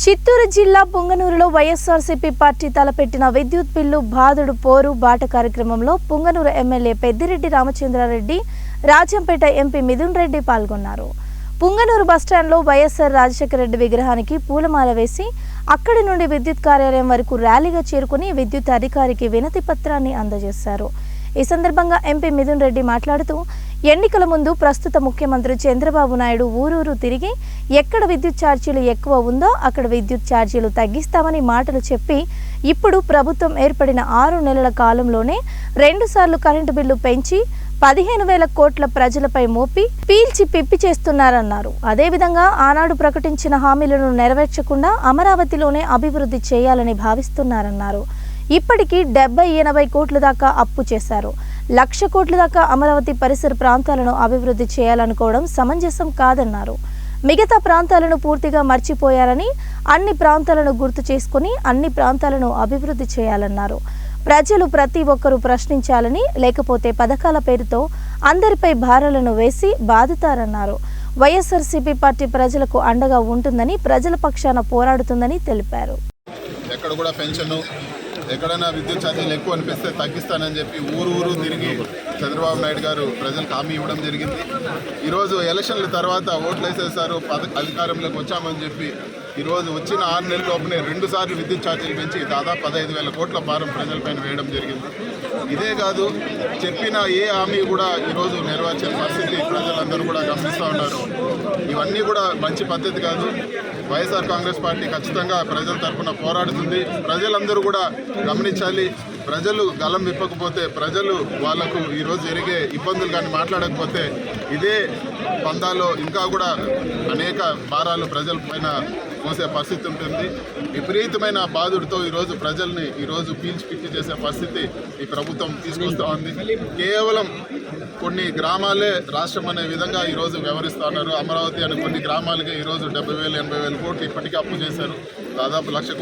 చిత్తూరు జిల్లా పుంగనూరులో వైఎస్ఆర్సీపీ పార్టీ తలపెట్టిన విద్యుత్ బిల్లు బాదుడు పోరు బాట కార్యక్రమంలో పుంగనూరు ఎమ్మెల్యే పెద్దిరెడ్డి రామచంద్రారెడ్డి, రాజంపేట ఎంపీ మిథున్ రెడ్డి పాల్గొన్నారు. పుంగనూరు బస్టాండ్లో వైఎస్ఆర్ రాజశేఖర రెడ్డి విగ్రహానికి పూలమాల వేసి అక్కడి నుండి విద్యుత్ కార్యాలయం వరకు ర్యాలీగా చేరుకుని విద్యుత్ అధికారికి వినతి పత్రాన్ని అందజేశారు. ఈ సందర్భంగా ఎంపీ మిథున్ రెడ్డి మాట్లాడుతూ, ఎన్నికల ముందు ప్రస్తుత ముఖ్యమంత్రి చంద్రబాబు నాయుడు ఊరూరు తిరిగి ఎక్కడ విద్యుత్ ఛార్జీలు ఎక్కువ ఉందో అక్కడ విద్యుత్ ఛార్జీలు తగ్గిస్తామని మాటలు చెప్పి ఇప్పుడు ప్రభుత్వం ఏర్పడిన 6 నెలల కాలంలోనే 2 సార్లు కరెంటు బిల్లు పెంచి 15,000 కోట్ల ప్రజలపై మోపి పీల్చి పిప్పి చేస్తున్నారన్నారు. అదేవిధంగా ఆనాడు ప్రకటించిన హామీలను నెరవేర్చకుండా అమరావతిలోనే అభివృద్ధి చేయాలని భావిస్తున్నారన్నారు. ఇప్పటికీ 70-80 కోట్ల దాకా అప్పు చేశారు. 1,00,000 కోట్ల దాకా అమరావతి పరిసర ప్రాంతాలను అభివృద్ధి చేయాలనుకోవడం సమంజసం కాదన్నారు. మిగతా ప్రాంతాలను పూర్తిగా మర్చిపోయారని, అన్ని ప్రాంతాలను గుర్తు చేసుకుని అన్ని ప్రాంతాలను అభివృద్ధి చేయాలన్నారు. ప్రజలు ప్రతి ఒక్కరూ ప్రశ్నించాలని, లేకపోతే పథకాల పేరుతో అందరిపై భారాలను వేసి బాదుతారన్నారు. వైఎస్ఆర్సీపీ పార్టీ ప్రజలకు అండగా ఉంటుందని, ప్రజల పక్షాన పోరాడుతుందని తెలిపారు. ఎక్కడ కూడా పెన్షన్ ఎక్కడైనా విద్యుత్ ఛార్జీలు ఎక్కువ అనిపిస్తే తగ్గిస్తానని చెప్పి ఊరు తిరిగి చంద్రబాబు నాయుడు గారు ప్రజలకు హామీ ఇవ్వడం జరిగింది. ఈరోజు ఎలక్షన్ల తర్వాత ఓట్లు వేసేసారు, అధికారంలోకి వచ్చామని చెప్పి ఈరోజు వచ్చిన 6 నెలల లోపునే 2 సార్లు విద్యుత్ ఛార్జీలు పెంచి దాదాపు 15,000 కోట్ల భారం ప్రజలపైన వేయడం జరిగింది. ఇదే కాదు, చెప్పిన ఏ హామీ కూడా ఈరోజు నెరవేర్చిన పరిస్థితి ప్రజలందరూ కూడా గమనిస్తూ ఉన్నారు. ఇవన్నీ కూడా మంచి పద్ధతి కాదు. వైఎస్ఆర్ కాంగ్రెస్ పార్టీ ఖచ్చితంగా ప్రజల తరఫున పోరాడుతుంది. ప్రజలందరూ కూడా గమనించాలి. ప్రజలు గలం విప్పకపోతే, ప్రజలు వాళ్లకు ఈరోజు జరిగే ఇబ్బందులు కానీ మాట్లాడకపోతే ఇదే పందాలో ఇంకా కూడా అనేక భారాలు ప్రజల పైన మోసే పరిస్థితి ఉంటుంది. విపరీతమైన బాధుడితో ఈరోజు ప్రజల్ని ఈరోజు పీల్చి పిచ్చి చేసే పరిస్థితి ఈ ప్రభుత్వం తీసుకొస్తూ ఉంది. కేవలం కొన్ని గ్రామాలే రాష్ట్రం అనే విధంగా ఈరోజు వ్యవహరిస్తూ ఉన్నారు. అమరావతి అనే కొన్ని గ్రామాలకే ఈరోజు 70,000-80,000 కోట్లు ఇప్పటికీ అప్పు చేశారు. దాదాపు 1,00,000